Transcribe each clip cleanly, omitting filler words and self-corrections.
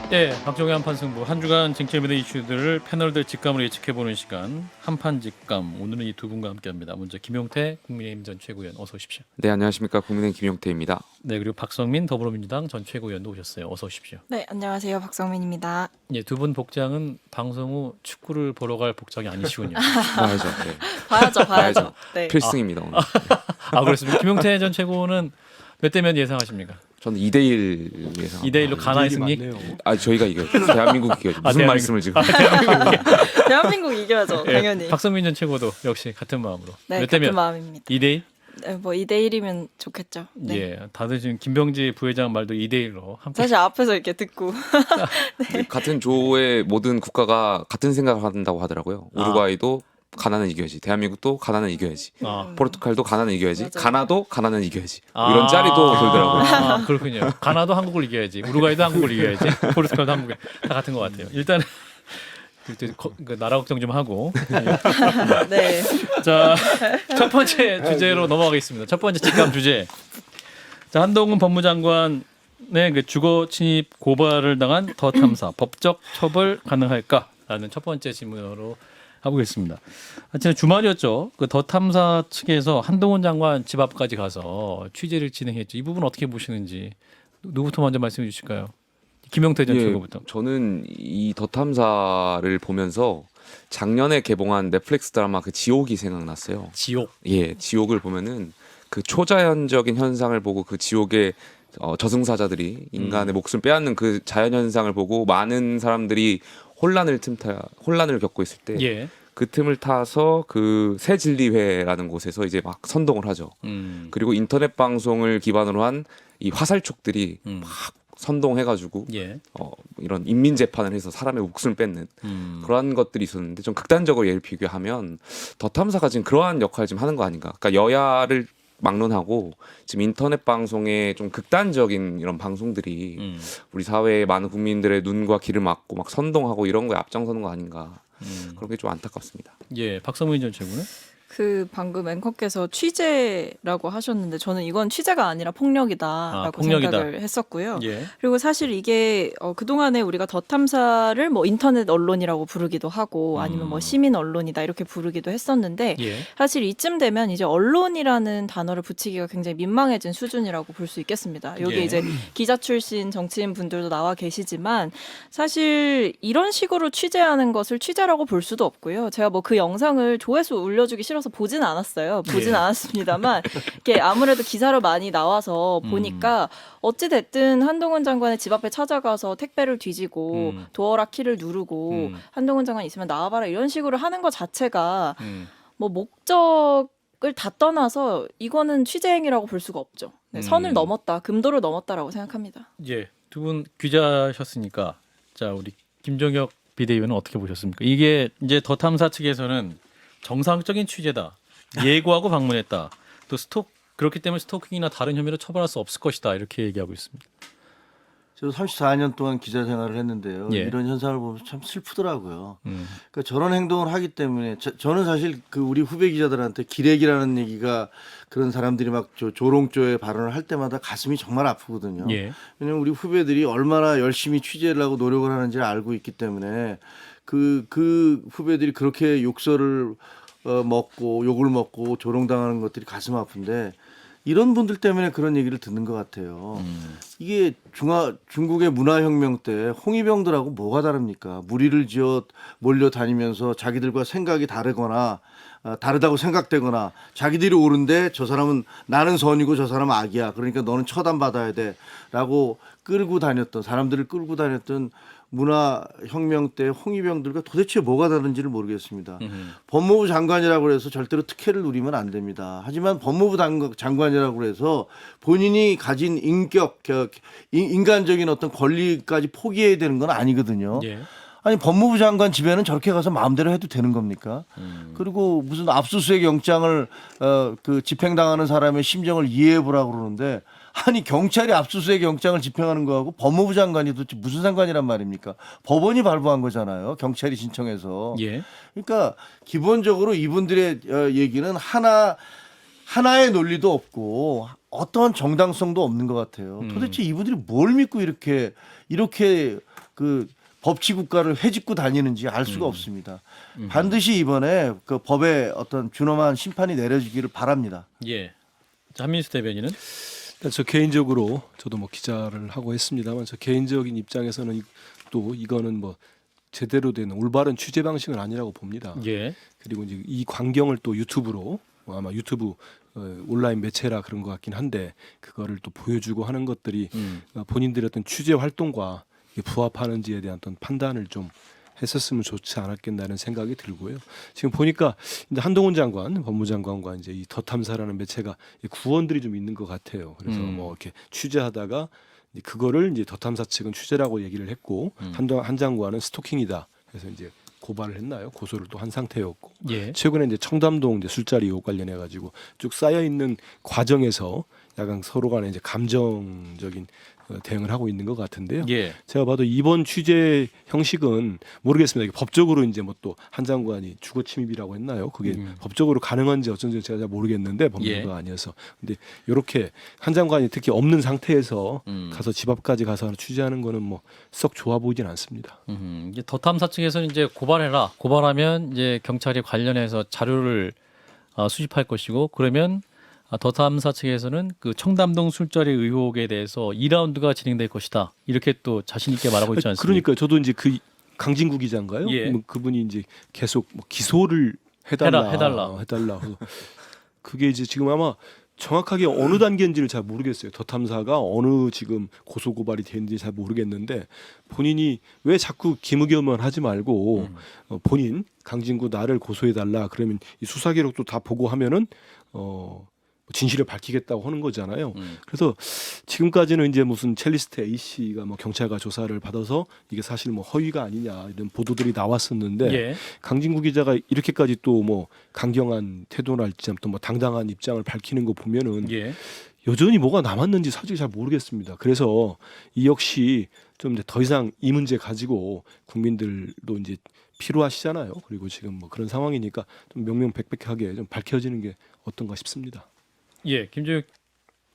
네, 박정희 한판 승부 한 주간 쟁점이된 이슈들을 패널들 직감으로 예측해보는 시간 한판 직감. 오늘은 이 두 분과 함께합니다. 먼저 김용태 국민의힘 전 최고위원 어서 오십시오. 네, 안녕하십니까. 국민의힘 김용태입니다. 네, 그리고 박성민 더불어민주당 전 최고위원도 오셨어요. 어서 오십시오. 네, 안녕하세요. 박성민입니다. 예, 두 분 복장은 방송 후 축구를 보러 갈 복장이 아니시군요. 봐야죠. 네. 봐야죠. 봐야죠. 네. 필승입니다. 오늘. 아, 그렇습니다. 김용태 전 최고는 몇 대 몇 예상하십니까? 저는 2대1 예상. 2대1로 가나의 승리? 아, 저희가 이겨요. 대한민국 이겨요. 무슨 말씀을 지금? 대한민국 이겨야죠. 예, 당연히. 박성민 전 최고도 역시 같은 마음으로. 네, 몇 대 같은 몇? 마음입니다. 2대1? 네, 뭐 2대1이면 좋겠죠. 네. 예, 다들 지금 김병지 부회장 말도 2대1로 함께. 사실 앞에서 이렇게 듣고 같은 조의 모든 국가가 같은 생각을 한다고 하더라고요. 우루과이도 가나는 이겨야지. 대한민국도 가나는 이겨야지. 아. 포르투갈도 가나는 이겨야지. 맞아요. 가나도 가나는 이겨야지. 이런 짤이 또 돌더라고요. 아, 그렇군요. 가나도 한국을 이겨야지. 우루과이도 한국을 이겨야지. 포르투갈도 한국을 다 같은 것 같아요. 일단은 그 나라 걱정 좀 하고. 네. 자, 첫 번째 주제로 넘어가겠습니다. 첫 번째 직감 주제. 자, 한동훈 법무장관의 그 주거 침입 고발을 당한 더 탐사 법적 처벌 가능할까라는 첫 번째 질문으로 가보겠습니다. 지난 주말이었죠. 그 더 탐사 측에서 한동훈 장관 집 앞까지 가서 취재를 진행했죠. 이 부분 어떻게 보시는지 누구부터 먼저 말씀해 주실까요? 김용태 전 최고부터. 저는 이 더 탐사를 보면서 작년에 개봉한 넷플릭스 드라마 그 지옥이 생각났어요. 지옥. 예, 지옥을 보면은 그 초자연적인 현상을 보고 그 지옥의 저승사자들이 인간의 목숨을 빼앗는 그 자연 현상을 보고 많은 사람들이 혼란을 겪고 있을 때 예. 그 틈을 타서 그 새진리회라는 곳에서 이제 막 선동을 하죠. 그리고 인터넷 방송을 기반으로 한 이 화살촉들이 막 선동해가지고 예. 이런 인민 재판을 해서 사람의 목숨을 뺏는 그러한 것들이 있었는데 좀 극단적으로 예를 비교하면 더 탐사가 지금 그러한 역할을 지금 하는 거 아닌가? 그러니까 여야를 막론하고 지금 인터넷 방송에 좀 극단적인 이런 방송들이 우리 사회의 많은 국민들의 눈과 귀를 막고 막 선동하고 이런 거에 앞장서는 거 아닌가? 그런 게 좀 안타깝습니다. 예. 박성민 전 최고는? 그 방금 앵커께서 취재라고 하셨는데 저는 이건 취재가 아니라 폭력이다라고 폭력이다. 생각을 했었고요. 예. 그리고 사실 이게 그동안에 우리가 더 탐사를 뭐 인터넷 언론이라고 부르기도 하고 아니면 뭐 시민 언론이다 이렇게 부르기도 했었는데 예. 사실 이쯤 되면 이제 언론이라는 단어를 붙이기가 굉장히 민망해진 수준이라고 볼 수 있겠습니다. 여기 예. 이제 기자 출신 정치인 분들도 나와 계시지만 사실 이런 식으로 취재하는 것을 취재라고 볼 수도 없고요. 제가 뭐 그 영상을 조회수 올려주기 싫어서 보진 않았어요. 보진 예. 않았습니다만 이게 아무래도 기사로 많이 나와서 보니까 어찌 됐든 한동훈 장관의 집 앞에 찾아가서 택배를 뒤지고 도어라 키를 누르고 한동훈 장관 있으면 나와봐라 이런 식으로 하는 것 자체가 뭐 목적을 다 떠나서 이거는 취재 행위라고 볼 수가 없죠. 네, 선을 넘었다, 금도를 넘었다라고 생각합니다. 예. 두 분 기자셨으니까 자, 우리 김종혁 비대위원은 어떻게 보셨습니까? 이게 이제 더 탐사 측에서는 정상적인 취재다. 예고하고 방문했다. 또 그렇기 때문에 스토킹이나 다른 혐의로 처벌할 수 없을 것이다. 이렇게 얘기하고 있습니다. 저 34년 동안 기자 생활을 했는데요. 예. 이런 현상을 보면 참 슬프더라고요. 그러니까 저런 행동을 하기 때문에 저는 사실 그 우리 후배 기자들한테 기레기라는 얘기가 그런 사람들이 막 조롱조에 발언을 할 때마다 가슴이 정말 아프거든요. 예. 왜냐하면 우리 후배들이 얼마나 열심히 취재를 하고 노력을 하는지를 알고 있기 때문에 그 후배들이 그렇게 욕설을 먹고 욕을 먹고 조롱당하는 것들이 가슴 아픈데 이런 분들 때문에 그런 얘기를 듣는 것 같아요. 이게 중국의 문화혁명 때 홍위병들하고 뭐가 다릅니까? 무리를 지어 몰려다니면서 자기들과 생각이 다르거나 다르다고 생각되거나 자기들이 옳은데 저 사람은 나는 선이고 저 사람은 악이야. 그러니까 너는 처단받아야 돼라고 사람들을 끌고 다녔던 문화혁명 때 홍위병들과 도대체 뭐가 다른지를 모르겠습니다. 법무부 장관이라고 해서 절대로 특혜를 누리면 안 됩니다. 하지만 법무부 장관이라고 해서 본인이 가진 인간적인 어떤 권리까지 포기해야 되는 건 아니거든요. 예. 아니 법무부 장관 집에는 저렇게 가서 마음대로 해도 되는 겁니까? 그리고 무슨 압수수색 영장을 그 집행당하는 사람의 심정을 이해해 보라고 그러는데 아니 경찰이 압수수색 영장을 집행하는 거하고 법무부 장관이 도대체 무슨 상관이란 말입니까? 법원이 발부한 거잖아요. 경찰이 신청해서. 예. 그러니까 기본적으로 이분들의 얘기는 하나의 논리도 없고 어떤 정당성도 없는 것 같아요. 도대체 이분들이 뭘 믿고 이렇게 그 법치 국가를 회집고 다니는지 알 수가 없습니다. 반드시 이번에 그 법에 어떤 준엄한 심판이 내려지기를 바랍니다. 예. 자, 한민수 대변인은 일단 저 개인적으로 저도 뭐 기자를 하고 했습니다만 저 개인적인 입장에서는 또 이거는 뭐 제대로 된 올바른 취재 방식은 아니라고 봅니다. 예. 그리고 이제 이 광경을 또 유튜브로 아마 유튜브 온라인 매체라 그런 것 같긴 한데 그거를 또 보여주고 하는 것들이 본인들의 어떤 취재 활동과 이게 부합하는지에 대한 어떤 판단을 좀 했었으면 좋지 않았겠나는 생각이 들고요. 지금 보니까 이제 한동훈 장관, 법무장관과 이제 이 더 탐사라는 매체가 구원들이 좀 있는 것 같아요. 그래서 뭐 이렇게 취재하다가 그거를 이제 더 탐사 측은 취재라고 얘기를 했고 한 장관은 스토킹이다. 그래서 이제 고발을 했나요? 고소를 또 한 상태였고 예. 최근에 이제 청담동 이제 술자리 의혹 관련해 가지고 쭉 쌓여 있는 과정에서 약간 서로 간에 이제 감정적인 대응을 하고 있는 것 같은데요. 예. 제가 봐도 이번 취재 형식은 모르겠습니다. 이게 법적으로 이제 뭐 또 한 장관이 주거 침입이라고 했나요? 그게 법적으로 가능한지 어쩐지 제가 잘 모르겠는데 법무부가 예. 아니어서. 근데 이렇게 한 장관이 특히 없는 상태에서 가서 집 앞까지 가서 취재하는 거는 뭐 썩 좋아 보이진 않습니다. 이제 더 탐사 측에서는 이제 고발해라. 고발하면 이제 경찰이 관련해서 자료를 수집할 것이고 그러면 더 탐사 측에서는 그 청담동 술자리 의혹에 대해서 2라운드가 진행될 것이다. 이렇게 또 자신 있게 말하고 있지 않습니까? 그러니까 저도 이제 그 강진구 기자인가요? 예. 뭐 그분이 이제 계속 뭐 기소를 해달라. 그래서 그게 이제 지금 아마 정확하게 어느 단계인지를 잘 모르겠어요. 더 탐사가 어느 지금 고소 고발이 되는지 잘 모르겠는데 본인이 왜 자꾸 기무겸을 하지 말고 본인 강진구 나를 고소해달라. 그러면 이 수사 기록도 다 보고 하면은 진실을 밝히겠다고 하는 거잖아요. 그래서 지금까지는 이제 무슨 첼리스트 A 씨가 뭐 경찰과 조사를 받아서 이게 사실 뭐 허위가 아니냐 이런 보도들이 나왔었는데 예. 강진구 기자가 이렇게까지 또 뭐 강경한 태도랄지 또 뭐 당당한 입장을 밝히는 거 보면은 예. 여전히 뭐가 남았는지 솔직히 잘 모르겠습니다. 그래서 이 역시 좀 이제 더 이상 이 문제 가지고 국민들도 이제 필요하시잖아요. 그리고 지금 뭐 그런 상황이니까 좀 명명백백하게 좀 밝혀지는 게 어떤가 싶습니다. 예. 김종혁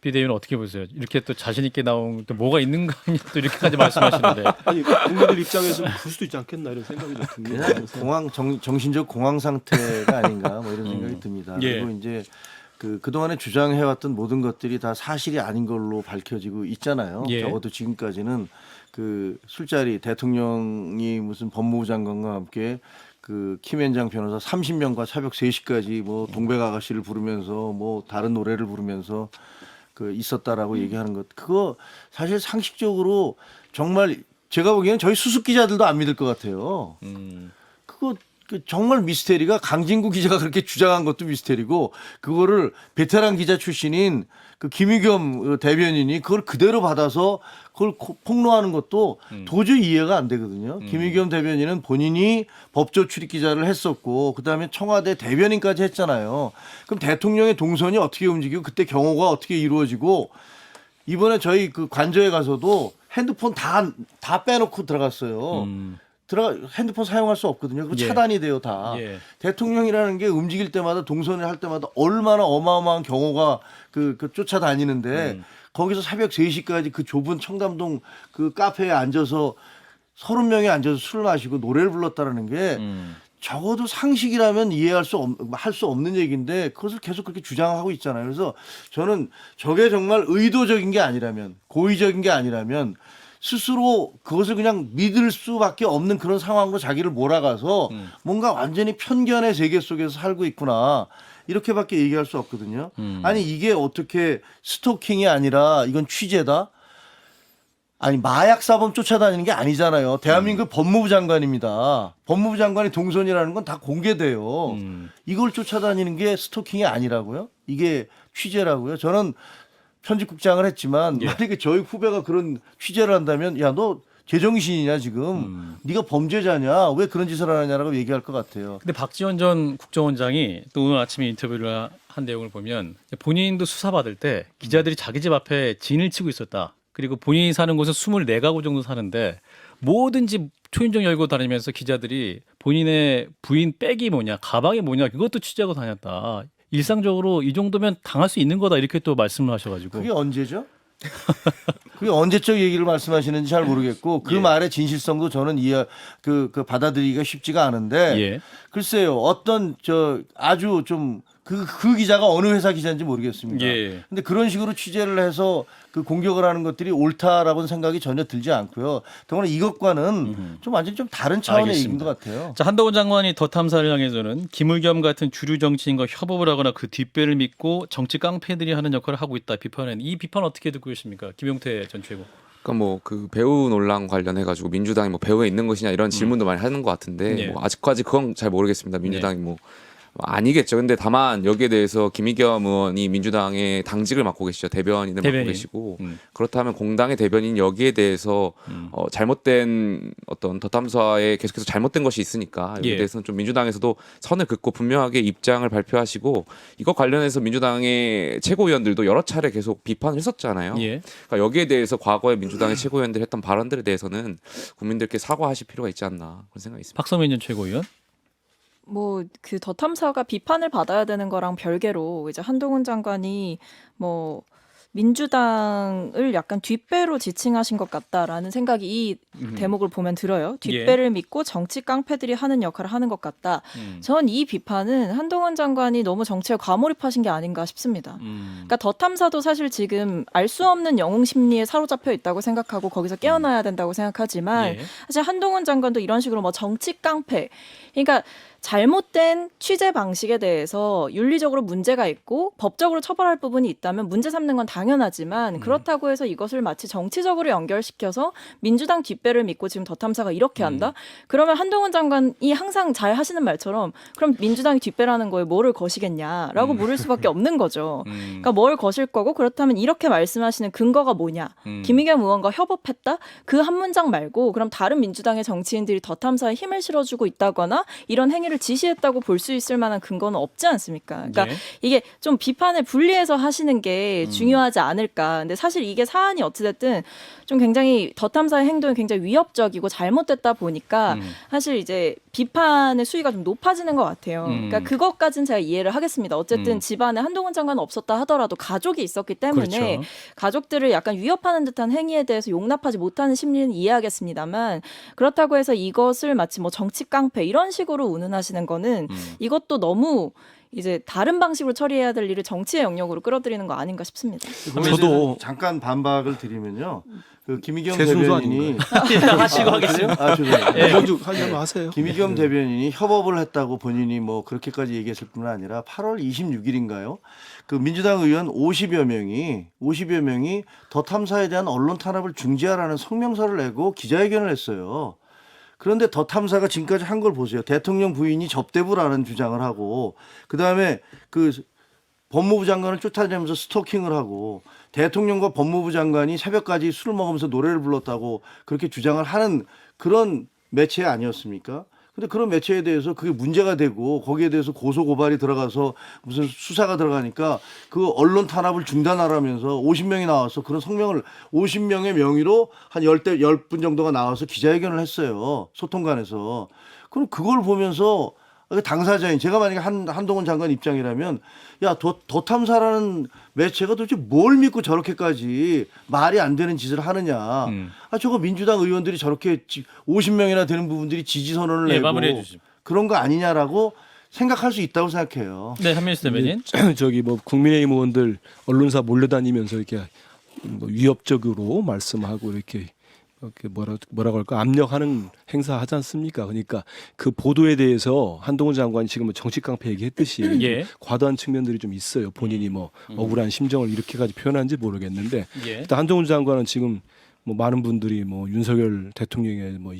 비대위는 어떻게 보세요? 이렇게 또 자신 있게 나온 또 뭐가 있는가 또 이렇게까지 말씀하시는데. 아니 국민들 입장에서 그럴 수도 있지 않겠나 이런 생각이 좀 듭니다. 그냥 공황 정신적 공황 상태가 아닌가 뭐 이런 생각이 듭니다. 예. 그리고 이제 그동안에 주장해왔던 모든 것들이 다 사실이 아닌 걸로 밝혀지고 있잖아요. 예. 적어도 지금까지는 그 술자리 대통령이 무슨 법무부 장관과 함께 그 김앤장 변호사 30명과 새벽 3시까지 뭐 동백 아가씨를 부르면서 뭐 다른 노래를 부르면서 그 있었다라고 얘기하는 것 그거 사실 상식적으로 정말 제가 보기에는 저희 수습 기자들도 안 믿을 것 같아요. 그거 정말 미스테리가 강진구 기자가 그렇게 주장한 것도 미스테리고 그거를 베테랑 기자 출신인 그 김의겸 대변인이 그걸 그대로 받아서 그걸 폭로하는 것도 도저히 이해가 안 되거든요. 김의겸 대변인은 본인이 법조 출입 기자를 했었고 그다음에 청와대 대변인까지 했잖아요. 그럼 대통령의 동선이 어떻게 움직이고 그때 경호가 어떻게 이루어지고 이번에 저희 그 관저에 가서도 핸드폰 다 빼놓고 들어갔어요. 핸드폰 사용할 수 없거든요. 그리고 예. 차단이 돼요 다. 예. 대통령이라는 게 움직일 때마다 동선을 할 때마다 얼마나 어마어마한 경호가 그 쫓아다니는데 거기서 새벽 3시까지 그 좁은 청담동 그 카페에 앉아서 30명이 앉아서 술을 마시고 노래를 불렀다라는 게 적어도 상식이라면 이해할 할 수 없는 얘기인데 그것을 계속 그렇게 주장하고 있잖아요. 그래서 저는 저게 정말 의도적인 게 아니라면 고의적인 게 아니라면 스스로 그것을 그냥 믿을 수밖에 없는 그런 상황으로 자기를 몰아가서 뭔가 완전히 편견의 세계 속에서 살고 있구나. 이렇게밖에 얘기할 수 없거든요. 아니 이게 어떻게 스토킹이 아니라 이건 취재다? 아니 마약 사범 쫓아다니는 게 아니잖아요. 대한민국 법무부 장관입니다. 법무부 장관의 동선이라는 건 다 공개돼요. 이걸 쫓아다니는 게 스토킹이 아니라고요? 이게 취재라고요? 저는 편집국장을 했지만 만약에 저희 후배가 그런 취재를 한다면 야 너 제정신이냐 지금 네가 범죄자냐 왜 그런 짓을 하느냐라고 얘기할 것 같아요. 근데 박지원 전 국정원장이 또 오늘 아침에 인터뷰를 한 내용을 보면 본인도 수사받을 때 기자들이 자기 집 앞에 진을 치고 있었다. 그리고 본인이 사는 곳은 24가구 정도 사는데 뭐든지 초인종 열고 다니면서 기자들이 본인의 부인 백이 뭐냐 가방이 뭐냐 그것도 취재하고 다녔다. 일상적으로 이 정도면 당할 수 있는 거다 이렇게 또 말씀을 하셔가지고 그게 언제죠? 그게 언제적 얘기를 말씀하시는지 잘 모르겠고 그 예. 말의 진실성도 저는 그 받아들이기가 쉽지가 않은데 예. 글쎄요 어떤 아주 좀 그 기자가 어느 회사 기자인지 모르겠습니다. 예. 근데 그런 식으로 취재를 해서 그 공격을 하는 것들이 옳다라고는 생각이 전혀 들지 않고요. 더구나 이것과는 좀 완전히 좀 다른 차원의 얘기인 알겠습니다. 것 같아요. 자, 한동훈 장관이 더 탐사를 향해서는 김의겸 같은 주류 정치인과 협업을 하거나 그 뒷배를 믿고 정치 깡패들이 하는 역할을 하고 있다 비판은 이 비판 어떻게 듣고 계십니까? 김용태 전 최고. 그러니까 뭐 그 배우 논란 관련해 가지고 민주당이 뭐 배우에 있는 것이냐 이런 질문도 많이 하는 것 같은데 예. 뭐 아직까지 그건 잘 모르겠습니다. 민주당이 뭐 아니겠죠. 근데 다만 여기에 대해서 김의겸 의원이 민주당의 당직을 맡고 계시죠. 대변인을 대변인. 맡고 계시고 그렇다면 공당의 대변인 여기에 대해서 잘못된 어떤 더 탐사에 계속해서 잘못된 것이 있으니까 여기에 예. 대해서는 좀 민주당에서도 선을 긋고 분명하게 입장을 발표하시고 이거 관련해서 민주당의 최고위원들도 여러 차례 계속 비판을 했었잖아요. 예. 그러니까 여기에 대해서 과거에 민주당의 최고위원들이 했던 발언들에 대해서는 국민들께 사과하실 필요가 있지 않나 그런 생각이 있습니다. 박성민 전 최고위원. 뭐 그 더 탐사가 비판을 받아야 되는 거랑 별개로 이제 한동훈 장관이 뭐 민주당을 약간 뒷배로 지칭하신 것 같다라는 생각이 이 대목을 보면 들어요. 뒷배를 믿고 정치 깡패들이 하는 역할을 하는 것 같다. 전 이 비판은 한동훈 장관이 너무 정치에 과몰입하신 게 아닌가 싶습니다. 그러니까 더 탐사도 사실 지금 알 수 없는 영웅 심리에 사로잡혀 있다고 생각하고 거기서 깨어나야 된다고 생각하지만 예. 사실 한동훈 장관도 이런 식으로 뭐 정치 깡패, 그러니까 잘못된 취재 방식에 대해서 윤리적으로 문제가 있고 법적으로 처벌할 부분이 있다면 문제 삼는 건 당연하지만 그렇다고 해서 이것을 마치 정치적으로 연결시켜서 민주당 뒷배를 믿고 지금 더 탐사가 이렇게 한다? 그러면 한동훈 장관이 항상 잘 하시는 말처럼 그럼 민주당이 뒷배라는 거에 뭐를 거시겠냐라고 물을 수밖에 없는 거죠. 그러니까 뭘 거실 거고 그렇다면 이렇게 말씀하시는 근거가 뭐냐? 김의겸 의원과 협업했다? 그 한 문장 말고 그럼 다른 민주당의 정치인들이 더 탐사에 힘을 실어주고 있다거나 이런 행위를 지시했다고 볼 수 있을 만한 근거는 없지 않습니까? 그러니까 예. 이게 좀 비판을 분리해서 하시는 게 중요하지 않을까. 근데 사실 이게 사안이 어찌됐든 좀 굉장히 더 탐사의 행동이 굉장히 위협적이고 잘못됐다 보니까 사실 이제 비판의 수위가 좀 높아지는 것 같아요. 그러니까 그것까지는 제가 이해를 하겠습니다. 어쨌든 집안에 한동훈 장관은 없었다 하더라도 가족이 있었기 때문에 그렇죠. 가족들을 약간 위협하는 듯한 행위에 대해서 용납하지 못하는 심리는 이해하겠습니다만 그렇다고 해서 이것을 마치 뭐 정치 깡패 이런 식으로 운운하시는 거는 이것도 너무 이제 다른 방식으로 처리해야 될 일을 정치의 영역으로 끌어들이는 거 아닌가 싶습니다. 저도 잠깐 반박을 드리면요. 그 김의겸 제 순서 대변인이 일단 하시고 하겠습니다. 아 죄송해요. 먼저 하려면 하세요. 김의겸 대변인이 협업을 했다고 본인이 뭐 그렇게까지 얘기했을 뿐만 아니라 8월 26일인가요? 그 민주당 의원 50여 명이 더 탐사에 대한 언론 탄압을 중지하라는 성명서를 내고 기자회견을 했어요. 그런데 더 탐사가 지금까지 한 걸 보세요. 대통령 부인이 접대부라는 주장을 하고 그다음에 그 법무부 장관을 쫓아다니면서 스토킹을 하고 대통령과 법무부 장관이 새벽까지 술을 먹으면서 노래를 불렀다고 그렇게 주장을 하는 그런 매체 아니었습니까? 근데 그런 매체에 대해서 그게 문제가 되고 거기에 대해서 고소 고발이 들어가서 무슨 수사가 들어가니까 그 언론 탄압을 중단하라면서 50명이 나와서 그런 성명을 50명의 명의로 한 10분 정도가 나와서 기자회견을 했어요. 소통관에서. 그럼 그걸 보면서 당사자인 제가 만약에 한동훈 장관 입장이라면 야 더 탐사라는 매체가 도대체 뭘 믿고 저렇게까지 말이 안 되는 짓을 하느냐. 아 저거 민주당 의원들이 저렇게 50명이나 되는 부분들이 지지 선언을 예, 내고 마무리해 주십시오. 그런 거 아니냐라고 생각할 수 있다고 생각해요. 네, 한민수 대변인. 저기 뭐 국민의힘 의원들 언론사 몰려다니면서 이렇게 뭐 위협적으로 말씀하고 이렇게 뭐라고 할까 압력하는 행사 하지 않습니까? 그러니까 그 보도에 대해서 한동훈 장관이 지금 정치 깡패 얘기했듯이 예. 과도한 측면들이 좀 있어요. 본인이 뭐 억울한 심정을 이렇게까지 표현한지 모르겠는데 예. 일단 한동훈 장관은 지금 뭐 많은 분들이 뭐 윤석열 대통령의 뭐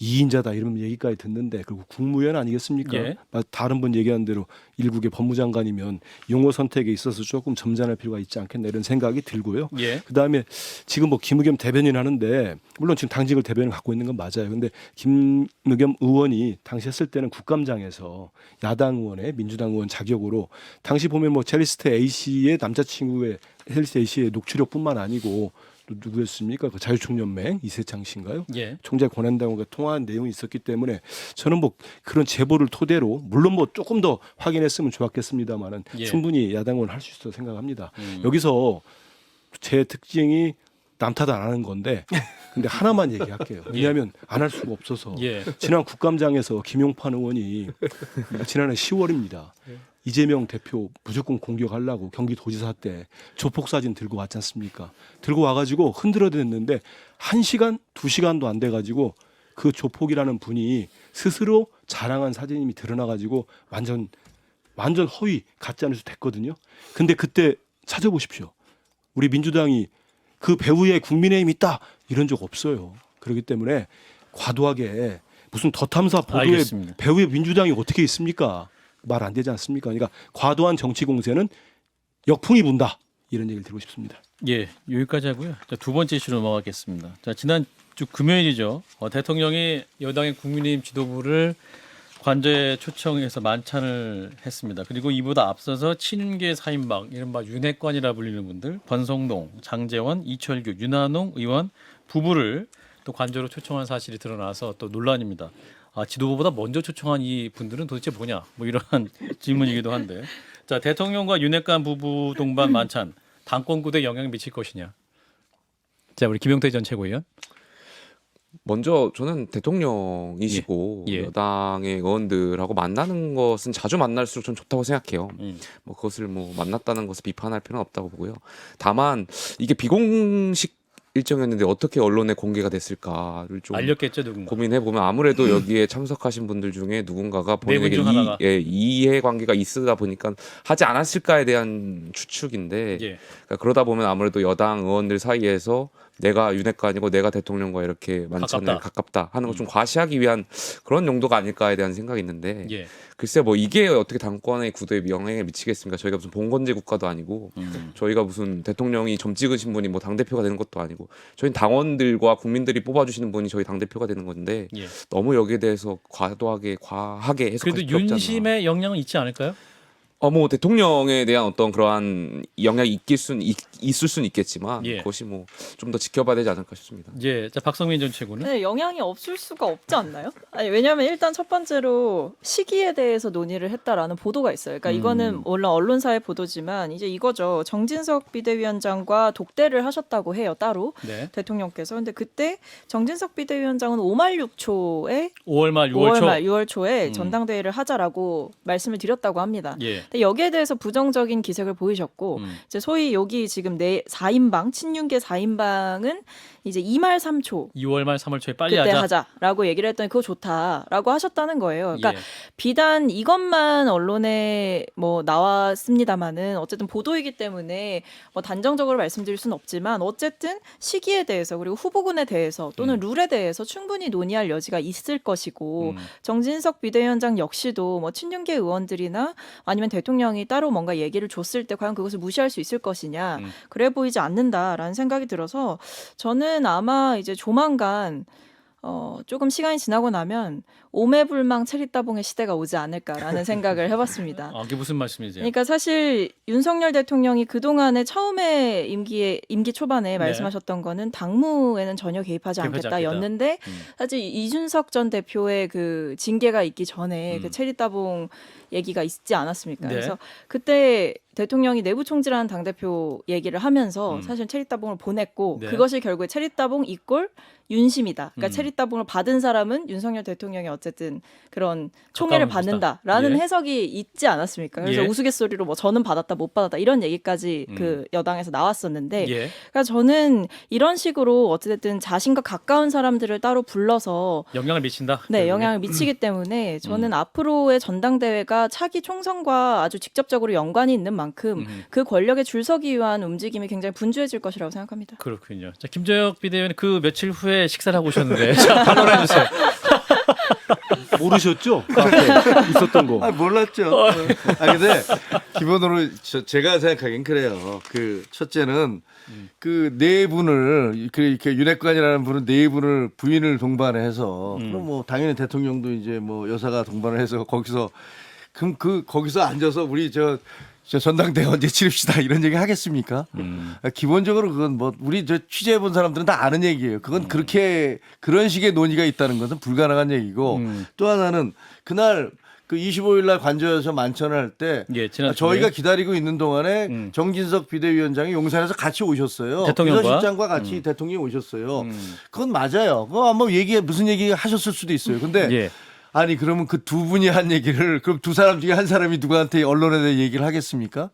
이인자다 이런 얘기까지 듣는데 그리고 국무위원 아니겠습니까? 예. 다른 분 얘기한 대로 일국의 법무장관이면 용어 선택에 있어서 조금 점잖을 필요가 있지 않겠나 이런 생각이 들고요. 예. 그다음에 지금 뭐 김의겸 대변인 하는데 물론 지금 당직을 대변인 갖고 있는 건 맞아요. 근데 김의겸 의원이 당시 했을 때는 국감장에서 야당 의원의 민주당 의원 자격으로 당시 보면 뭐 첼리스트 A씨의 남자친구의 첼리스트 A씨의 녹취록뿐만 아니고 누구였습니까? 그 자유총연맹 이세창 씨인가요? 예. 총재 권한대행과 통화한 내용이 있었기 때문에 저는 뭐 그런 제보를 토대로 물론 뭐 조금 더 확인했으면 좋았겠습니다만은 예. 충분히 야당은 할 수 있다고 생각합니다. 여기서 제 특징이 남 탓 안 하는 건데 근데 하나만 얘기할게요. 왜냐하면 안 할 수가 없어서 예. 지난 국감장에서 김용판 의원이 지난해 10월입니다. 이재명 대표 무조건 공격하려고 경기도지사 때 조폭 사진 들고 왔지 않습니까? 들고 와가지고 흔들어댔는데 1시간, 2시간도 안 돼가지고 그 조폭이라는 분이 스스로 자랑한 사진이 드러나가지고 완전 허위 가짜 뉴스 됐거든요. 근데 그때 찾아보십시오. 우리 민주당이 그 배후에 국민의힘이 있다 이런 적 없어요. 그렇기 때문에 과도하게 무슨 더 탐사 보도에 알겠습니다. 배후에 민주당이 어떻게 있습니까? 말 안 되지 않습니까? 그러니까 과도한 정치 공세는 역풍이 분다 이런 얘기를 드리고 싶습니다. 예, 여기까지 하고요. 자, 두 번째 이슈로 넘어가겠습니다. 자, 지난 주 금요일이죠. 대통령이 여당의 국민의힘 지도부를 관저에 초청해서 만찬을 했습니다. 그리고 이보다 앞서서 친윤계 4인방, 이른바 윤핵관이라 불리는 분들, 권성동, 장제원, 이철규, 윤한홍 의원 부부를 또 관저로 초청한 사실이 드러나서 또 논란입니다. 지도부보다 먼저 초청한 이 분들은 도대체 뭐냐? 뭐 이런 질문이기도 한데. 자, 대통령과 윤핵관 부부 동반 만찬, 당권구도에 영향을 미칠 것이냐? 자, 우리 김용태 전 최고위원. 먼저 저는 대통령이시고 예. 여당의 의원들하고 만나는 것은 자주 만날수록 좀 좋다고 생각해요. 뭐 그것을 뭐 만났다는 것을 비판할 필요는 없다고 보고요. 다만 이게 비공식 일정이었는데 어떻게 언론에 공개가 됐을까를 좀 알렸겠죠, 누군가. 고민해 보면 아무래도 여기에 참석하신 분들 중에 누군가가 내분 본인에게 중 하나가. 이해 관계가 있으다 보니까 하지 않았을까에 대한 추측인데 예. 그러니까 그러다 보면 아무래도 여당 의원들 사이에서 내가 윤핵관이고 내가 대통령과 이렇게 만찬을 가깝다 하는 걸 좀 과시하기 위한 그런 용도가 아닐까에 대한 생각이 있는데 예. 글쎄 뭐 이게 어떻게 당권의 구도에 영향을 미치겠습니까? 저희가 무슨 봉건제 국가도 아니고 저희가 무슨 대통령이 점 찍으신 분이 뭐 당대표가 되는 것도 아니고 저희는 당원들과 국민들이 뽑아주시는 분이 저희 당대표가 되는 건데 예. 너무 여기에 대해서 과하게 해석할 그래도 필요 없지 않나. 윤심의 영향은 있지 않을까요? 뭐 대통령에 대한 어떤 그러한 영향이 있을 수는 있겠지만 예. 그것이 뭐 좀 더 지켜봐야 되지 않을까 싶습니다. 예, 자 박성민 전 최고는. 네, 영향이 없을 수가 없지 않나요? 아니, 왜냐하면 일단 첫 번째로 시기에 대해서 논의를 했다라는 보도가 있어요. 그러니까 이거는 물론 언론사의 보도지만 이제 이거죠. 정진석 비대위원장과 독대를 하셨다고 해요, 따로 네. 대통령께서. 근데 그때 정진석 비대위원장은 5말 6초에 5월 말 6월 초. 6월 초에 전당대회를 하자라고 말씀을 드렸다고 합니다. 예. 근데 여기에 대해서 부정적인 기색을 보이셨고 이제 소위 여기 지금 4인방 친윤계 4인방은 이제 2말 3초 2월 말 3월 초에 빨리 그때 하자. 하자라고 얘기를 했더니 그거 좋다라고 하셨다는 거예요. 그러니까 예. 비단 이것만 언론에 뭐 나왔습니다마는 어쨌든 보도이기 때문에 뭐 단정적으로 말씀드릴 수는 없지만 어쨌든 시기에 대해서 그리고 후보군에 대해서 또는 룰에 대해서 충분히 논의할 여지가 있을 것이고 정진석 비대위원장 역시도 뭐 친윤계 의원들이나 아니면 대통령이 따로 뭔가 얘기를 줬을 때 과연 그것을 무시할 수 있을 것이냐 그래 보이지 않는다라는 생각이 들어서 저는 아마 이제 조만간 조금 시간이 지나고 나면 오매불망 체리따봉의 시대가 오지 않을까라는 생각을 해봤습니다. 그게 무슨 말씀이세요? 그러니까 사실 윤석열 대통령이 그동안에 처음에 임기 초반에 말씀하셨던 거는 당무에는 전혀 개입하지 않겠다였는데 사실 이준석 전 대표의 그 징계가 있기 전에 그 체리따봉 얘기가 있지 않았습니까? 네. 그래서 그때 대통령이 내부 총질하는 당대표 얘기를 하면서 사실 체리따봉을 보냈고 네. 그것이 결국에 체리따봉 이꼴 윤심이다. 그러니까 체리따봉을 받은 사람은 윤석열 대통령이 어쨌든 그런 총애를 가까운 받는다라는 예. 해석이 있지 않았습니까? 그래서 예. 우스갯소리로 뭐 저는 받았다 못 받았다 이런 얘기까지 그 여당에서 나왔었는데 예. 그러니까 저는 이런 식으로 어쨌든 자신과 가까운 사람들을 따로 불러서 영향을 미친다. 네, 결국에? 영향을 미치기 때문에 저는 앞으로의 전당대회가 차기 총선과 아주 직접적으로 연관이 있는 만큼 그 권력에 줄 서기 위한 움직임이 굉장히 분주해질 것이라고 생각합니다. 그렇군요. 자, 김재혁 비대위원 그 며칠 후에 식사를 하고 오셨는데 자, 반론해 주세요. 모르셨죠? 카페 있었던 거. 몰랐죠. 근데 기본으로 제가 생각하기엔 그래요. 그 첫째는 그 네 분을 이렇게 윤핵관이라는 분은 네 분을 부인을 동반해서 그럼 뭐 당연히 대통령도 이제 뭐 여사가 동반을 해서 거기서 그럼 거기서 앉아서 우리 저 전당대회 언제 치릅시다 이런 얘기 하겠습니까? 기본적으로 그건 뭐 우리 저 취재해 본 사람들은 다 아는 얘기예요. 그건 그렇게 그런 식의 논의가 있다는 것은 불가능한 얘기고 또 하나는 그날 그 25일 날 관저에서 만찬을 할 때 예, 지난 저희가 기다리고 있는 동안에 정진석 비대위원장이 용산에서 같이 오셨어요. 대통령과? 비서실장과 같이 대통령이 오셨어요. 그건 맞아요. 그거 한번 무슨 얘기 하셨을 수도 있어요. 근데 예. 아니 그러면 그 두 분이 한 얘기를 그럼 두 사람 중에 한 사람이 누구한테 언론에 대해 얘기를 하겠습니까?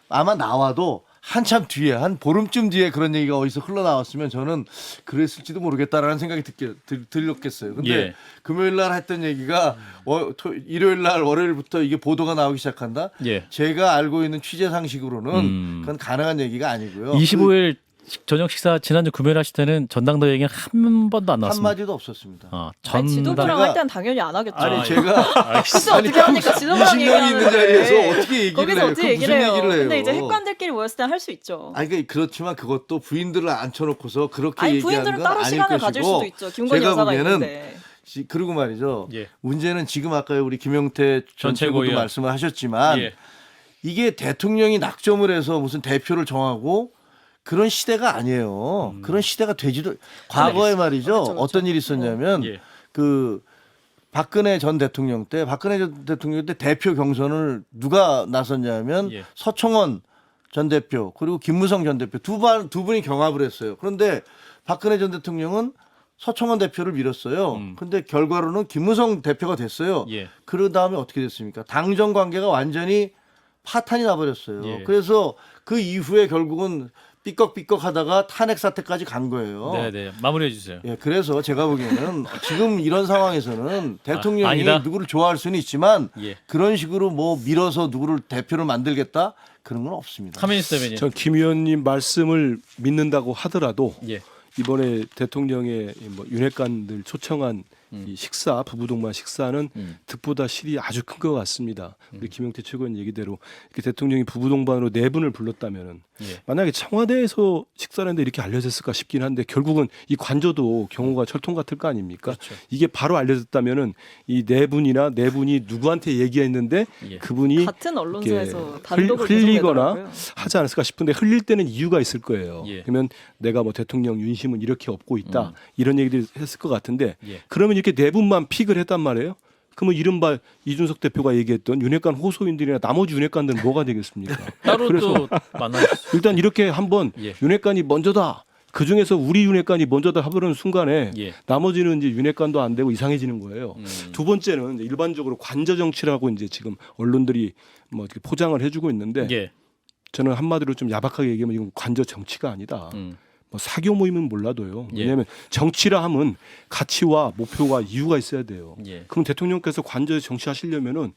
아마 나와도 한참 뒤에 한 보름쯤 뒤에 그런 얘기가 어디서 흘러나왔으면 저는 그랬을지도 모르겠다라는 생각이 들었겠어요. 근데 예. 금요일 날 했던 얘기가 일요일 날 월요일부터 이게 보도가 나오기 시작한다. 예. 제가 알고 있는 취재 상식으로는 그건 가능한 얘기가 아니고요. 25일 저녁 식사 지난주 금요일 하실 때는 전당대회 얘기는 한 번도 안 나왔습니다. 한마디도 없었습니다. 아, 아니, 지도부랑 제가- 할 때는 당연히 안 하겠죠. 아니 제가 그때 어떻게 합니까? 지도부랑 20명이 있는 얘기하는데. 자리에서 어떻게 얘기를 거기서 해요? 어떻게 그럼 얘기를 무슨 해요? 얘기를 해요? 근데 이제 핵관들끼리 모였을 때 할 수 있죠. 아니 그렇지만 그것도 부인들을 앉혀놓고서 그렇게 아니 얘기하는 부인들은 건 따로 아닐 시간을 것이고 가질 수도 있죠. 김건희 제가 여사가 보기에는 있는데. 그리고 말이죠. 예. 문제는 지금 아까 우리 김용태 전 전 최고도 최고위원. 말씀을 하셨지만 예. 이게 대통령이 낙점을 해서 무슨 대표를 정하고 그런 시대가 아니에요. 그런 시대가 되지도 과거에 말이죠. 그렇죠, 그렇죠. 어떤 일이 있었냐면 예. 그 박근혜 전 대통령 때 대표 경선을 누가 나섰냐면 예. 서청원 전 대표 그리고 김무성 전 대표 두 분이 경합을 했어요. 그런데 박근혜 전 대통령은 서청원 대표를 밀었어요. 근데 결과로는 김무성 대표가 됐어요. 예. 그런 다음에 어떻게 됐습니까? 당정 관계가 완전히 파탄이 나버렸어요. 예. 그래서 그 이후에 결국은 삐걱삐걱 하다가 탄핵 사태까지 간 거예요. 네. 마무리해 주세요. 예, 그래서 제가 보기에는 지금 이런 상황에서는 대통령이 아니다. 누구를 좋아할 수는 있지만 예. 그런 식으로 뭐 밀어서 누구를 대표를 만들겠다 그런 건 없습니다. 카미니스트 대변인. 전 김 의원님 말씀을 믿는다고 하더라도 예. 이번에 대통령의 뭐 윤핵관들 초청한 이 식사 부부동반 식사는 득보다 실이 아주 큰 것 같습니다. 우리 김용태 최고위원 얘기대로 이렇게 대통령이 부부동반으로 네 분을 불렀다면은 예. 만약에 청와대에서 식사를 했는데 이렇게 알려졌을까 싶긴 한데 결국은 이 관저도 경우가 철통 같을 거 아닙니까? 그렇죠. 이게 바로 알려졌다면은 이 네 분이나 네 분이 누구한테 얘기했는데 예. 그분이 같은 언론사에서 이렇게 단독을 흘리거나 계속내더라고요. 하지 않았을까 싶은데 흘릴 때는 이유가 있을 거예요. 예. 그러면 내가 뭐 대통령 윤심은 이렇게 업고 있다 이런 얘기를 했을 것 같은데 예. 그러면 이렇게 네 분만 픽을 했단 말이에요. 그러면 이른바 이준석 대표가 얘기했던 윤핵관 호소인들이나 나머지 윤핵관들은 뭐가 되겠습니까? 따로 그래서 또 만나주시죠. 일단 이렇게 한번 예. 윤핵관이 먼저다. 그 중에서 우리 윤핵관이 먼저다 하버리는 순간에 예. 나머지는 이제 윤핵관도 안 되고 이상해지는 거예요. 두 번째는 이제 일반적으로 관저 정치라고 이제 지금 언론들이 뭐 이렇게 포장을 해주고 있는데 예. 저는 한마디로 좀 야박하게 얘기하면 이건 관저 정치가 아니다. 뭐 사교 모임은 몰라도요. 예. 왜냐하면 정치라 하면 가치와 목표와 이유가 있어야 돼요. 예. 그럼 대통령께서 관저에서 정치하시려면은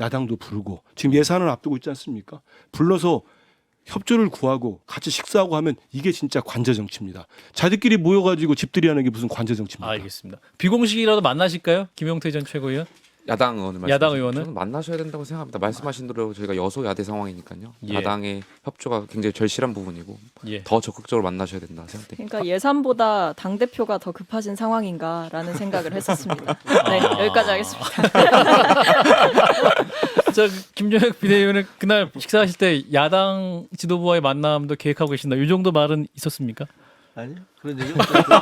야당도 부르고 지금 예산을 앞두고 있지 않습니까? 불러서 협조를 구하고 같이 식사하고 하면 이게 진짜 관저 정치입니다. 자기들끼리 모여가지고 집들이 하는 게 무슨 관저 정치입니까? 알겠습니다. 비공식이라도 만나실까요? 김용태 전 최고위원? 야당 의원을 야당 말씀하신- 의원은? 저는 만나셔야 된다고 생각합니다. 말씀하신 대로 저희가 여소야대 상황이니까요. 예. 야당의 협조가 굉장히 절실한 부분이고 예. 더 적극적으로 만나셔야 된다 생각됩니다. 그러니까 예산보다 당 대표가 더 급하신 상황인가라는 생각을 했었습니다. 네, 아. 여기까지 하겠습니다. 자, 김종혁 비대위원은 그날 식사하실 때 야당 지도부와의 만남도 계획하고 계신다. 이 정도 말은 있었습니까? 아니요. 그런 얘기 없었고.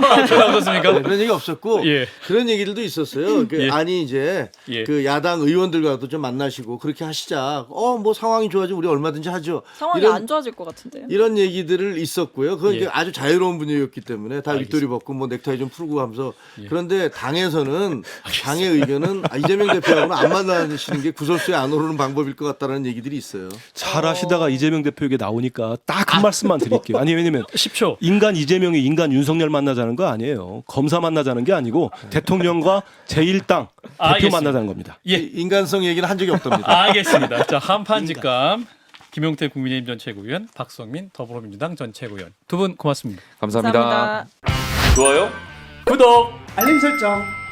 어떻습니까? 네, 그런 얘기 없었고 예. 그런 얘기들도 있었어요. 예. 아니 이제 예. 그 야당 의원들과도 좀 만나시고 그렇게 하시자. 뭐 상황이 좋아지면 우리 얼마든지 하죠. 상황이 이런 안 좋아질 것 같은데요. 이런 얘기들을 있었고요. 그건 예. 이제 아주 자유로운 분위기였기 때문에 다 알겠습니다. 윗도리 벗고 뭐 넥타이 좀 풀고 하면서 예. 그런데 당에서는 당의 의견은 이재명 대표하고는 안 만나시는 게 구설수에 안 오르는 방법일 것 같다는 얘기들이 있어요. 잘 하시다가 이재명 대표에게 나오니까 딱 한 말씀만 드릴게요. 아니 왜냐면 10초. 인간 이재명이 인간 윤석열 만나자는 거 아니에요. 검사 만나자는 게 아니고 대통령과 제1당 대표 알겠습니다. 만나자는 겁니다. 예. 인간성 얘기는 한 적이 없답니다. 알겠습니다. 자, 한판 직감 김용태 국민의힘 전 최고위원, 박성민 더불어민주당 전 최고위원 두 분 고맙습니다. 감사합니다. 감사합니다. 좋아요, 구독. 알림 설정.